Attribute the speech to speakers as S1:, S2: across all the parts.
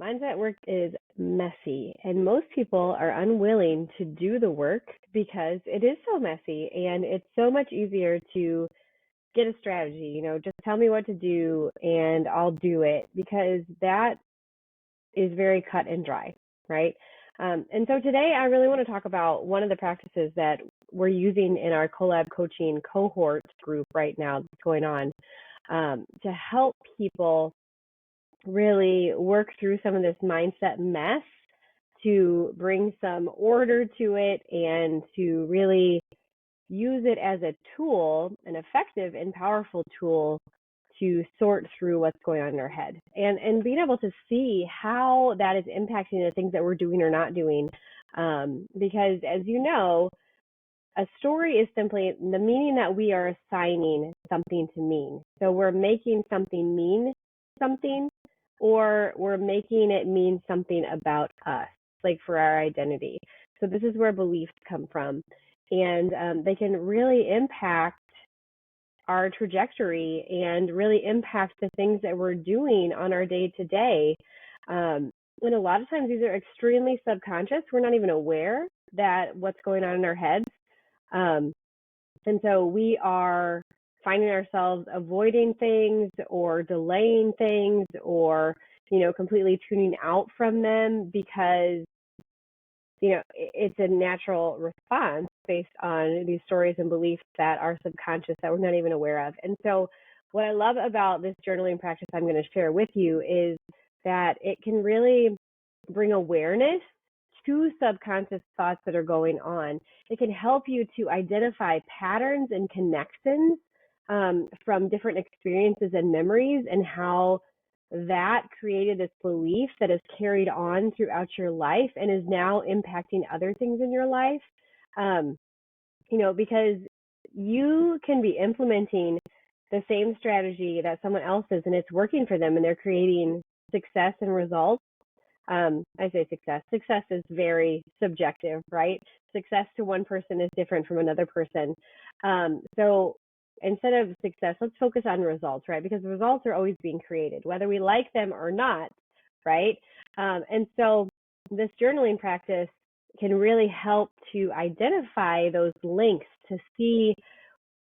S1: Mindset work is messy, and most people are unwilling to do the work because it is so messy, and it's so much easier to get a strategy, just tell me what to do and I'll do it, because that is very cut and dry, right? And so today I really want to talk about one of the practices that we're using in our collab coaching cohort group right now that's going on, to help people really work through some of this mindset mess, to bring some order to it, and to really use it as a tool, an effective and powerful tool to sort through what's going on in our head, and being able to see how that is impacting the things that we're doing or not doing. Because as you know, a story is simply the meaning that we are assigning something to mean. So we're making something mean something, or we're making it mean something about us, like for our identity. So this is where beliefs come from. And they can really impact our trajectory and really impact the things that we're doing on our day to day. And a lot of times these are extremely subconscious. We're not even aware that what's going on in our heads. And so we are finding ourselves avoiding things or delaying things, or, completely tuning out from them because, it's a natural response based on these stories and beliefs that are subconscious that we're not even aware of. And so what I love about this journaling practice I'm going to share with you is that it can really bring awareness to subconscious thoughts that are going on. It can help you to identify patterns and connections from different experiences and memories, and how that created this belief that is carried on throughout your life and is now impacting other things in your life. Because you can be implementing the same strategy that someone else is, and it's working for them, and they're creating success and results. I say success. Success is very subjective, right? Success to one person is different from another person. So instead of success, let's focus on results, right? Because results are always being created, whether we like them or not, right? And so this journaling practice can really help to identify those links, to see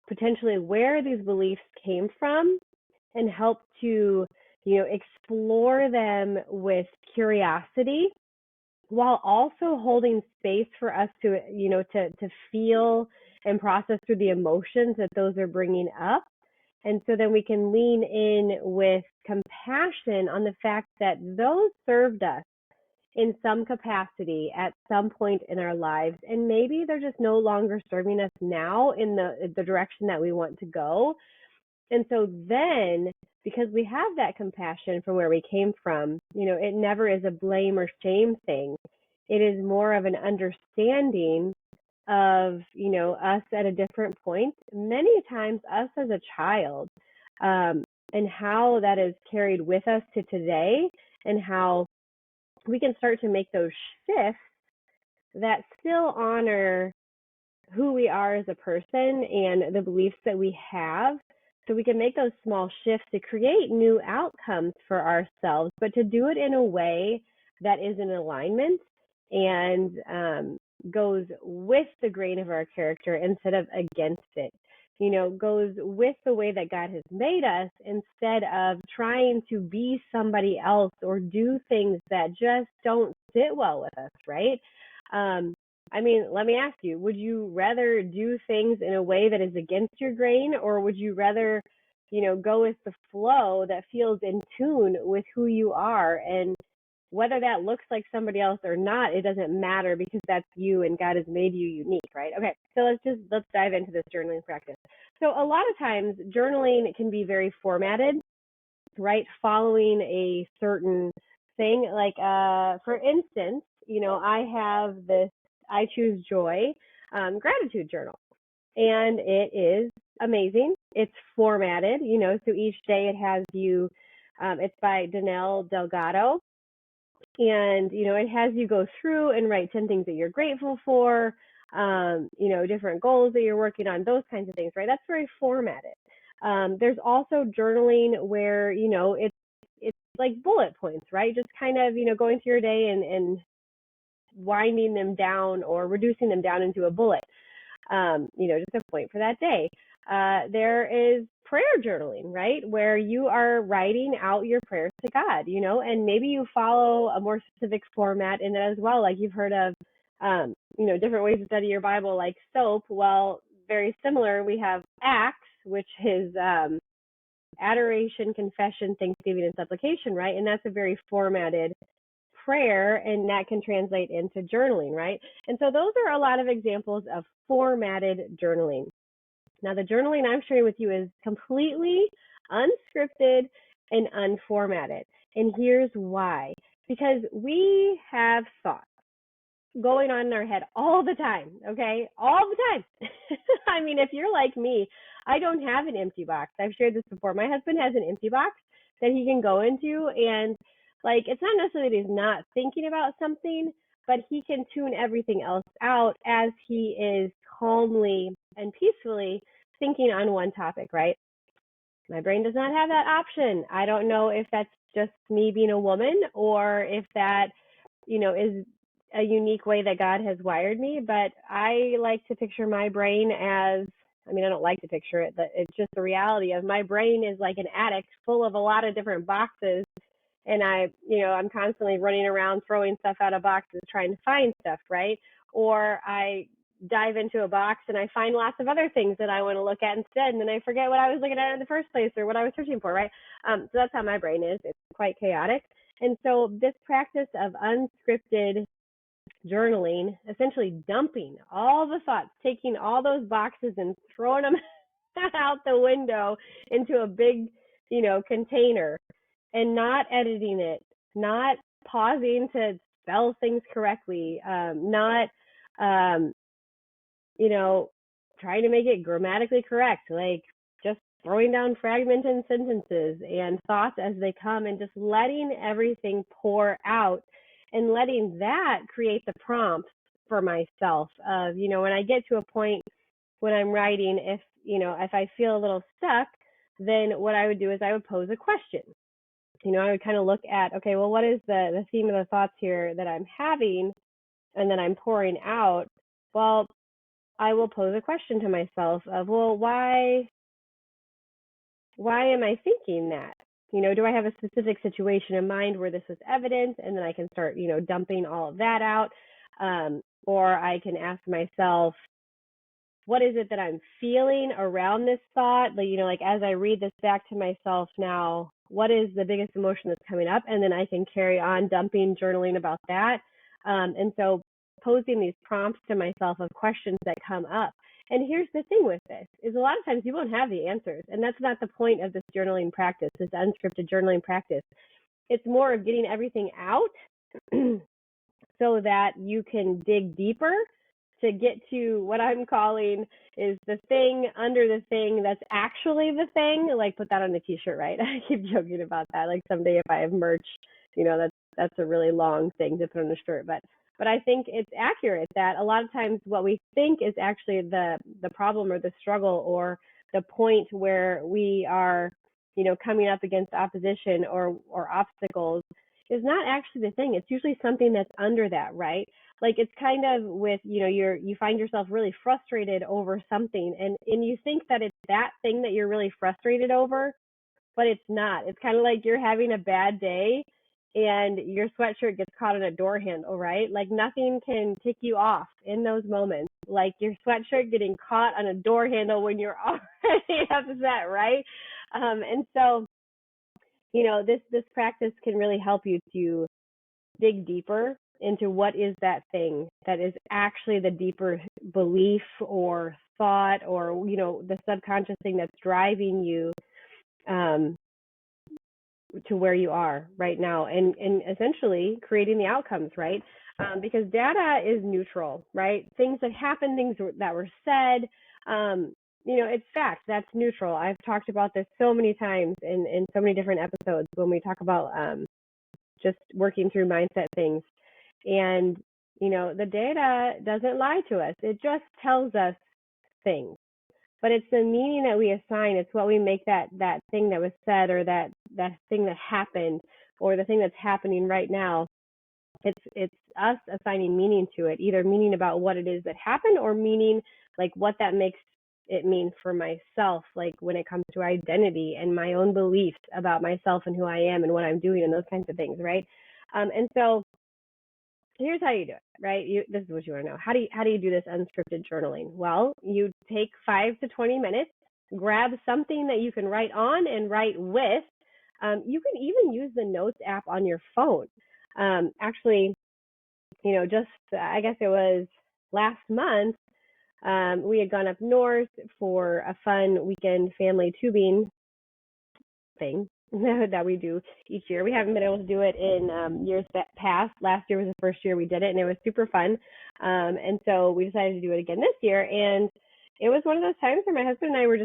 S1: potentially where these beliefs came from, and help to, explore them with curiosity, while also holding space for us to, to feel and process through the emotions that those are bringing up. And so then we can lean in with compassion on the fact that those served us in some capacity at some point in our lives, and maybe they're just no longer serving us now in the direction that we want to go. And so then, because we have that compassion from where we came from, it never is a blame or shame thing. It is more of an understanding of, us at a different point, many times us as a child, and how that is carried with us to today, and how we can start to make those shifts that still honor who we are as a person and the beliefs that we have. So we can make those small shifts to create new outcomes for ourselves, but to do it in a way that is in alignment and goes with the grain of our character instead of against it. Goes with the way that God has made us, instead of trying to be somebody else or do things that just don't sit well with us, right? Let me ask you, would you rather do things in a way that is against your grain, or would you rather, go with the flow that feels in tune with who you are? And whether that looks like somebody else or not, it doesn't matter, because that's you and God has made you unique, right? Okay, so let's dive into this journaling practice. So a lot of times journaling can be very formatted, right? Following a certain thing. Like, for instance, I have this I Choose Joy gratitude journal, and it is amazing. It's formatted, so each day it has you, it's by Danelle Delgado, and, it has you go through and write 10 things that you're grateful for, different goals that you're working on, those kinds of things, right? That's very formatted. There's also journaling where, it's like bullet points, right? Just kind of, going through your day and winding them down or reducing them down into a bullet, just a point for that day. There is prayer journaling, right? Where you are writing out your prayers to God, and maybe you follow a more specific format in it as well. Like you've heard of, different ways to study your Bible, like SOAP. Well, very similar. We have ACTS, which is adoration, confession, thanksgiving, and supplication, right? And that's a very formatted prayer, and that can translate into journaling, right? And so those are a lot of examples of formatted journaling. Now, the journaling I'm sharing with you is completely unscripted and unformatted. And here's why. Because we have thoughts going on in our head all the time, okay? All the time. I mean, if you're like me, I don't have an empty box. I've shared this before. My husband has an empty box that he can go into, and it's not necessarily that he's not thinking about something, but he can tune everything else out as he is calmly and peacefully thinking on one topic, right? My brain does not have that option. I don't know if that's just me being a woman or if that, is a unique way that God has wired me, but I like to picture my brain as, I don't like to picture it, but it's just the reality of my brain is like an attic full of a lot of different boxes. And I'm constantly running around throwing stuff out of boxes trying to find stuff, right? Or I dive into a box and I find lots of other things that I want to look at instead, and then I forget what I was looking at in the first place or what I was searching for, right? So that's how my brain is. It's quite chaotic. And so this practice of unscripted journaling, essentially dumping all the thoughts, taking all those boxes and throwing them out the window into a big, container, and not editing it, not pausing to spell things correctly, not, trying to make it grammatically correct, like just throwing down fragmented sentences and thoughts as they come and just letting everything pour out and letting that create the prompts for myself of, when I get to a point when I'm writing, if I feel a little stuck, then what I would do is I would pose a question. I would kind of look at, okay, well, what is the theme of the thoughts here that I'm having and that I'm pouring out? Well, I will pose a question to myself of, well, why am I thinking that? Do I have a specific situation in mind where this is evident? And then I can start, dumping all of that out. Or I can ask myself, what is it that I'm feeling around this thought? Like as I read this back to myself now, what is the biggest emotion that's coming up? And then I can carry on dumping, journaling about that. And so posing these prompts to myself of questions that come up. And here's the thing with this, is a lot of times you won't have the answers. And that's not the point of this journaling practice, this unscripted journaling practice. It's more of getting everything out so that you can dig deeper to get to what I'm calling is the thing under the thing that's actually the thing. Like put that on a t-shirt, right? I keep joking about that. Like someday if I have merch, that's a really long thing to put on a shirt. But I think it's accurate that a lot of times what we think is actually the problem or the struggle or the point where we are, coming up against opposition or obstacles is not actually the thing. It's usually something that's under that, right? Like it's kind of with, you find yourself really frustrated over something and you think that it's that thing that you're really frustrated over, but it's not. It's kind of like you're having a bad day and your sweatshirt gets caught on a door handle, right? Like nothing can tick you off in those moments. Like your sweatshirt getting caught on a door handle when you're already upset, right? And so, this practice can really help you to dig deeper into what is that thing that is actually the deeper belief or thought or, the subconscious thing that's driving you to where you are right now and essentially creating the outcomes, right? Because data is neutral, right? Things that happen, things that were said, it's fact, that's neutral. I've talked about this so many times in so many different episodes when we talk about just working through mindset things. And, the data doesn't lie to us. It just tells us things. But it's the meaning that we assign. It's what we make that thing that was said or that thing that happened, or the thing that's happening right now, it's us assigning meaning to it, either meaning about what it is that happened or meaning like what that makes it mean for myself, like when it comes to identity and my own beliefs about myself and who I am and what I'm doing and those kinds of things, right? And so here's how you do it, right? This is what you want to know. How do you do this unscripted journaling? Well, you take 5 to 20 minutes, grab something that you can write on and write with. You can even use the Notes app on your phone. Actually, just I guess it was last month, we had gone up north for a fun weekend family tubing thing that we do each year. We haven't been able to do it in years past. Last year was the first year we did it, and it was super fun. And so we decided to do it again this year. And it was one of those times where my husband and I were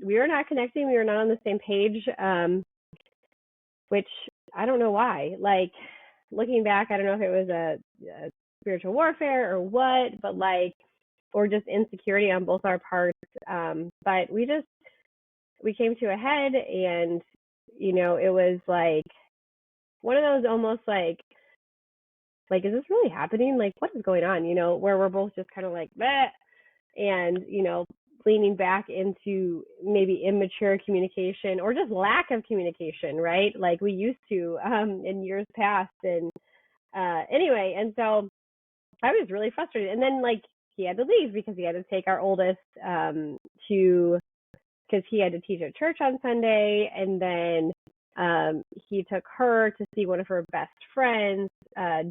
S1: we were not connecting. We were not on the same page, which I don't know why. Like, looking back, I don't know if it was a spiritual warfare or what, but or just insecurity on both our parts. But we came to a head, and it was like one of those almost like is this really happening? Like, what is going on? Where we're both just kind of like, bleh, and leaning back into maybe immature communication or just lack of communication, right? Like we used to in years past. And anyway, and so I was really frustrated. And then he had to leave because he had to take our oldest because he had to teach at church on Sunday, and then he took her to see one of her best friends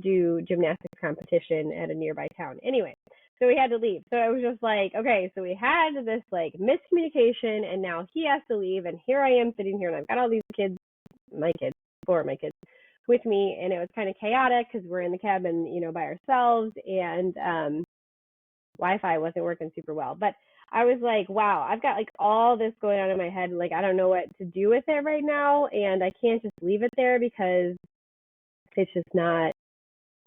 S1: do gymnastics competition at a nearby town. Anyway, so we had to leave. So it was just like, okay, so we had this miscommunication, and now he has to leave, and here I am sitting here, and I've got all these kids, four of my kids, with me, and it was kind of chaotic because we're in the cabin, by ourselves, and Wi-Fi wasn't working super well. But I was like, wow, I've got all this going on in my head. I don't know what to do with it right now, and I can't just leave it there because it's just not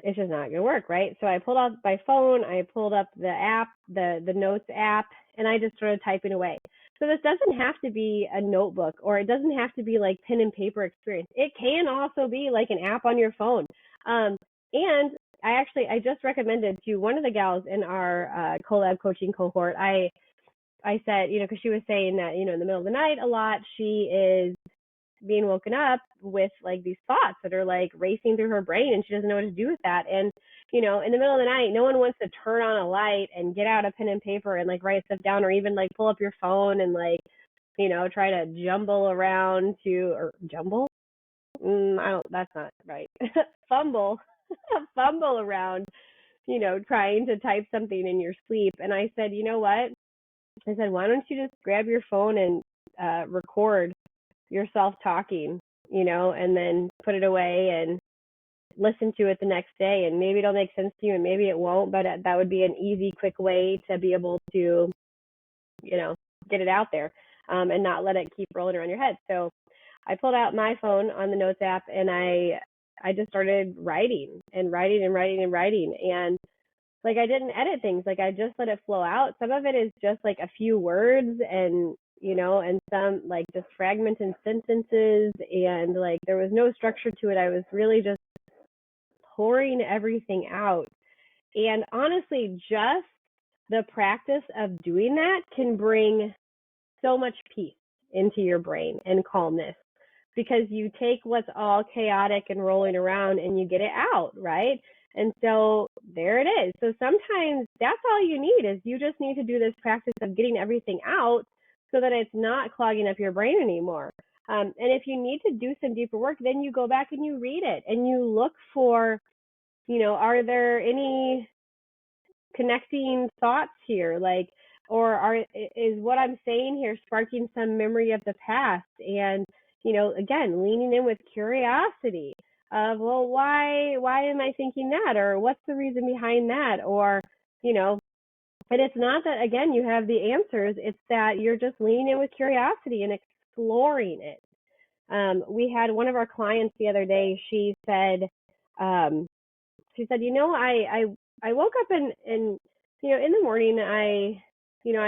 S1: gonna work, right? So I pulled out my phone, I pulled up the app, the Notes app, and I just started typing away. So this doesn't have to be a notebook, or it doesn't have to be pen and paper experience. It can also be an app on your phone. And I just recommended to one of the gals in our collab coaching cohort. I said, because she was saying that, in the middle of the night a lot, she is being woken up with these thoughts that are racing through her brain, and she doesn't know what to do with that. And, in the middle of the night, no one wants to turn on a light and get out a pen and paper and write stuff down, or even pull up your phone and try to jumble around or jumble. That's not right. Fumble around, trying to type something in your sleep. And I said, you know what? I said, why don't you just grab your phone and record yourself talking, and then put it away and listen to it the next day. And maybe it'll make sense to you and maybe it won't, but that would be an easy, quick way to be able to, get it out there and not let it keep rolling around your head. So I pulled out my phone on the Notes app, and I just started writing and writing and writing and writing. And I didn't edit things. I just let it flow out. Some of it is just a few words and, and some just fragmented sentences, and there was no structure to it. I was really just pouring everything out. And honestly, just the practice of doing that can bring so much peace into your brain and calmness, because you take what's all chaotic and rolling around and you get it out, right? And so there it is. So sometimes that's all you need, is you just need to do this practice of getting everything out so that it's not clogging up your brain anymore. And if you need to do some deeper work, then you go back and you read it and you look for, are there any connecting thoughts here? Or is what I'm saying here sparking some memory of the past? And, again, leaning in with curiosity of, well, why am I thinking that? Or what's the reason behind that? Or, and it's not that, again, you have the answers. It's that you're just leaning in with curiosity and exploring it. We had one of our clients the other day. She said, I woke up and in the morning, I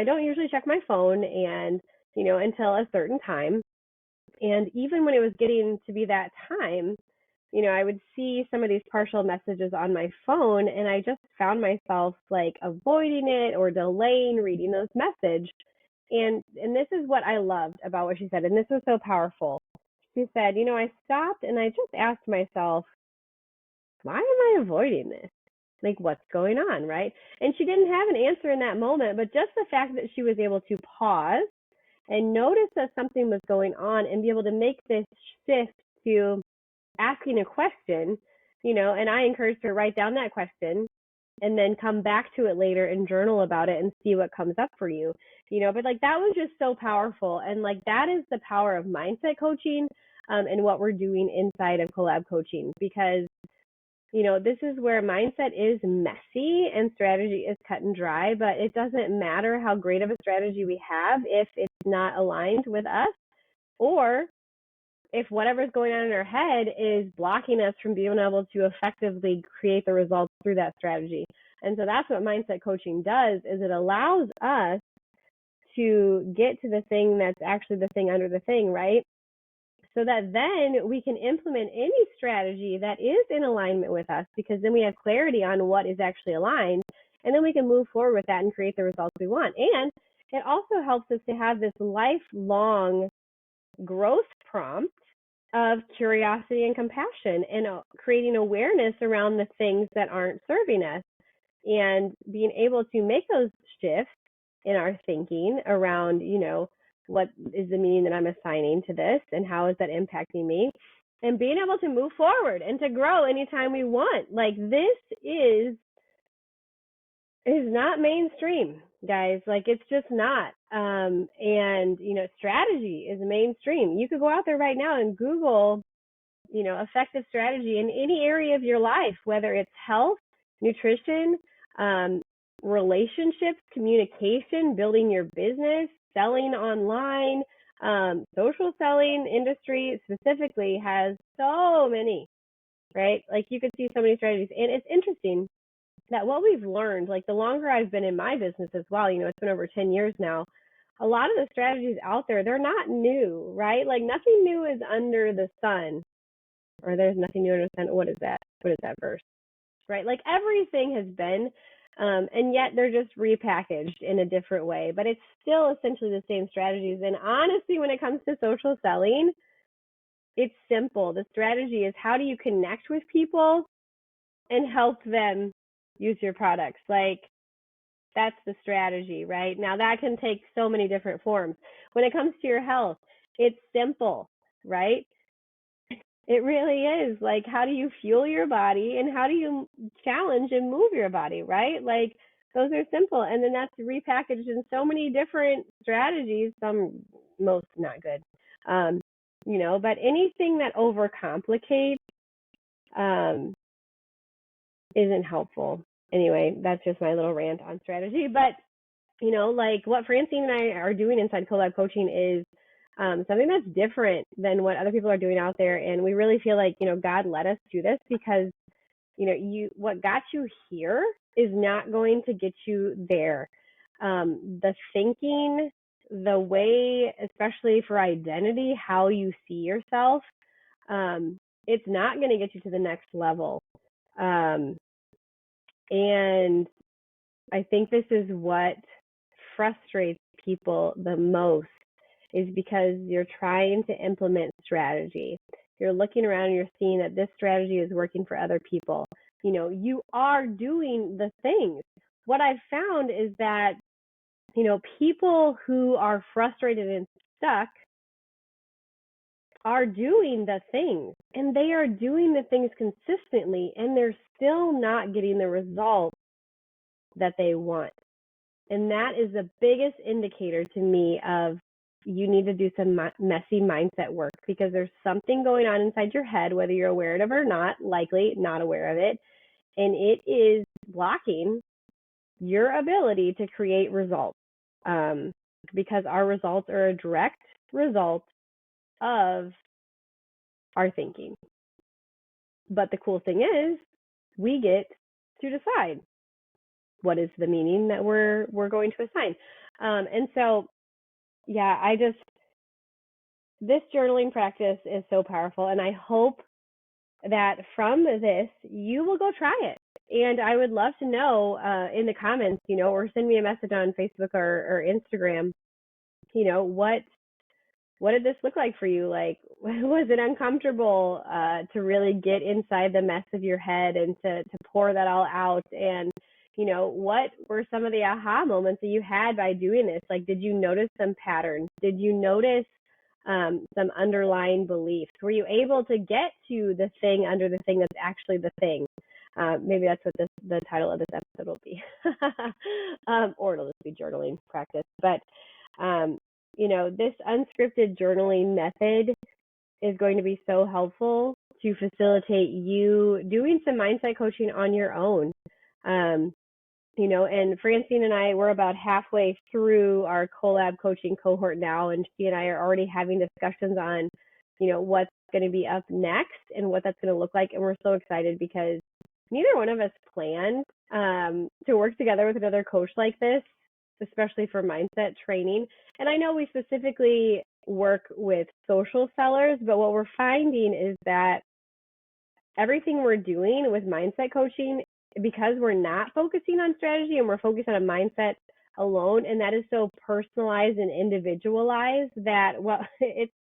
S1: don't usually check my phone and, until a certain time. And even when it was getting to be that time, I would see some of these partial messages on my phone, and I just found myself like avoiding it or delaying reading those messages. And this is what I loved about what she said, and this was so powerful. She said, I stopped and I just asked myself, why am I avoiding this? Like, what's going on, right? And she didn't have an answer in that moment, but just the fact that she was able to pause and notice that something was going on and be able to make this shift to asking a question, and I encouraged her to write down that question and then come back to it later and journal about it and see what comes up for you. But like that was just so powerful. And like that is the power of mindset coaching, and what we're doing inside of collab coaching, because this is where mindset is messy and strategy is cut and dry, but it doesn't matter how great of a strategy we have if it's not aligned with us, or if whatever's going on in our head is blocking us from being able to effectively create the results through that strategy. And so that's what mindset coaching does, is it allows us to get to the thing that's actually the thing under the thing, right? So that then we can implement any strategy that is in alignment with us, because then we have clarity on what is actually aligned, and then we can move forward with that and create the results we want. And it also helps us to have this lifelong growth prompt of curiosity and compassion, and creating awareness around the things that aren't serving us, and being able to make those shifts in our thinking around, what is the meaning that I'm assigning to this and how is that impacting me, and being able to move forward and to grow anytime we want. Like this is not mainstream, guys. Like it's just not. And strategy is mainstream. You could go out there right now and Google, effective strategy in any area of your life, whether it's health, nutrition, relationships, communication, building your business, selling online, social selling industry specifically has so many, right? Like you could see so many strategies. And it's interesting that what we've learned, like the longer I've been in my business as well, it's been over 10 years now, a lot of the strategies out there, they're not new, right? Like nothing new is under the sun, or there's nothing new under the sun. What is that? What is that verse? Right? Like everything has been, and yet they're just repackaged in a different way, but it's still essentially the same strategies. And honestly, when it comes to social selling, it's simple. The strategy is, how do you connect with people and help them use your products? Like that's the strategy, right? Now that can take so many different forms. When it comes to your health, it's simple, right? It really is. Like, how do you fuel your body and how do you challenge and move your body, right? Like, those are simple. And then that's repackaged in so many different strategies, some most not good. But anything that overcomplicates isn't helpful. Anyway, that's just my little rant on strategy. But, like what Francine and I are doing inside Collab Coaching is something that's different than what other people are doing out there. And we really feel like, God let us do this because, what got you here is not going to get you there. The thinking, the way, especially for identity, how you see yourself, it's not going to get you to the next level. And I think this is what frustrates people the most, is because you're trying to implement strategy. You're looking around and you're seeing that this strategy is working for other people. You are doing the things. What I've found is that, people who are frustrated and stuck are doing the things, and they are doing the things consistently, and they're still not getting the results that they want. And that is the biggest indicator to me of, you need to do some messy mindset work, because there's something going on inside your head, whether you're aware of it or not, likely not aware of it, and it is blocking your ability to create results, because our results are a direct result of our thinking. But the cool thing is, we get to decide what is the meaning that we're going to assign. And so, yeah, this journaling practice is so powerful, and I hope that from this, you will go try it. And I would love to know in the comments, or send me a message on Facebook or Instagram, what did this look like for you? Like, was it uncomfortable to really get inside the mess of your head and to pour that all out? And, what were some of the aha moments that you had by doing this? Like, did you notice some patterns? Did you notice some underlying beliefs? Were you able to get to the thing under the thing that's actually the thing? Maybe that's what the title of this episode will be. Or it'll just be journaling practice. But this unscripted journaling method is going to be so helpful to facilitate you doing some mindset coaching on your own. And Francine and I, we're about halfway through our collab coaching cohort now, and she and I are already having discussions on, what's going to be up next and what that's going to look like. And we're so excited because neither one of us planned to work together with another coach like this, especially for mindset training. And I know we specifically work with social sellers, but what we're finding is that everything we're doing with mindset coaching, because we're not focusing on strategy and we're focused on a mindset alone, and that is so personalized and individualized that, well, it's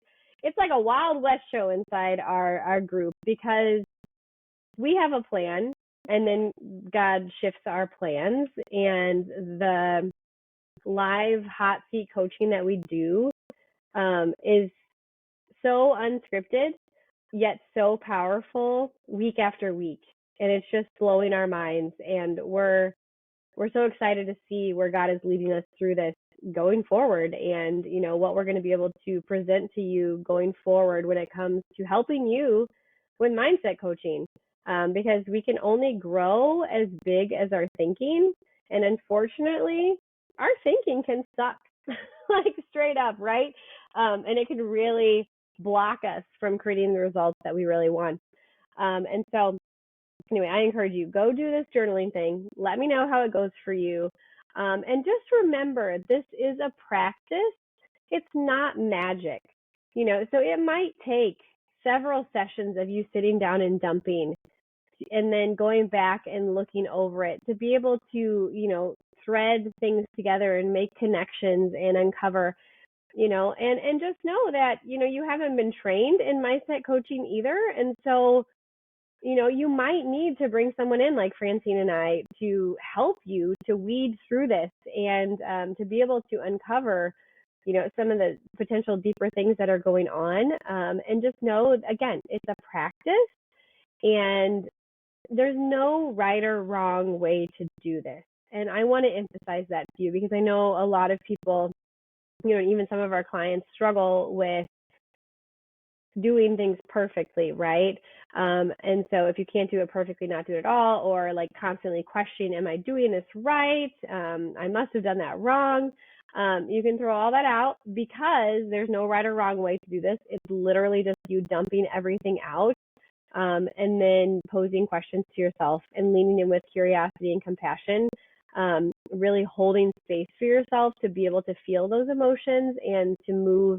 S1: like a Wild West show inside our group, because we have a plan and then God shifts our plans, and the live hot seat coaching that we do is so unscripted yet so powerful week after week, and it's just blowing our minds. And we're so excited to see where God is leading us through this going forward, and what we're going to be able to present to you going forward when it comes to helping you with mindset coaching, because we can only grow as big as our thinking, and unfortunately our thinking can suck. Like, straight up, right? And it can really block us from creating the results that we really want. And so anyway, I encourage you, go do this journaling thing. Let me know how it goes for you. And just remember, this is a practice. It's not magic. So it might take several sessions of you sitting down and dumping, and then going back and looking over it to be able to, thread things together and make connections and uncover, and just know that, you haven't been trained in mindset coaching either. And so, you might need to bring someone in like Francine and I to help you to weed through this and to be able to uncover, some of the potential deeper things that are going on. And just know, again, it's a practice, and there's no right or wrong way to do this. And I want to emphasize that to you, because I know a lot of people, even some of our clients, struggle with doing things perfectly, right? And so if you can't do it perfectly, not do it at all, or like constantly questioning, am I doing this right? I must have done that wrong. You can throw all that out, because there's no right or wrong way to do this. It's literally just you dumping everything out, and then posing questions to yourself and leaning in with curiosity and compassion, really holding space for yourself to be able to feel those emotions and to move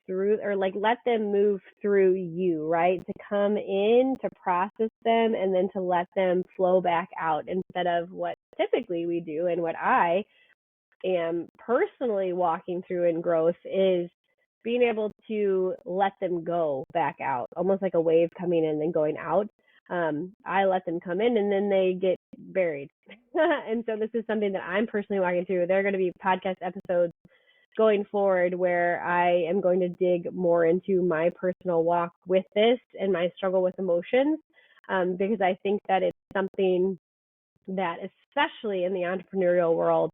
S1: through, or like let them move through you, right? To come in, to process them, and then to let them flow back out, instead of what typically we do, and what I am personally walking through in growth is being able to let them go back out, almost like a wave coming in and going out. I let them come in and then they get buried. And so this is something that I'm personally walking through. There are going to be podcast episodes going forward where I am going to dig more into my personal walk with this and my struggle with emotions, because I think that it's something that, especially in the entrepreneurial world,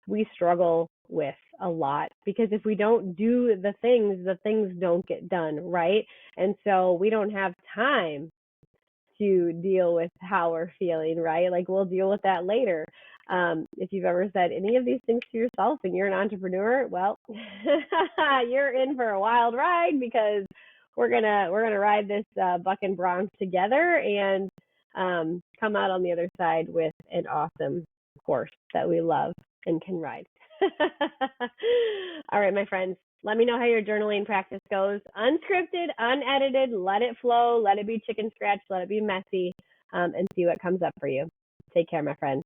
S1: we struggle with a lot, because if we don't do the things don't get done, right? And so we don't have time to deal with how we're feeling, right? Like, we'll deal with that later. If you've ever said any of these things to yourself and you're an entrepreneur, well, you're in for a wild ride, because we're gonna ride this buck and bronc together, and come out on the other side with an awesome horse that we love and can ride. All right, my friends. Let me know how your journaling practice goes. Unscripted, unedited, let it flow, let it be chicken scratch, let it be messy, and see what comes up for you. Take care, my friends.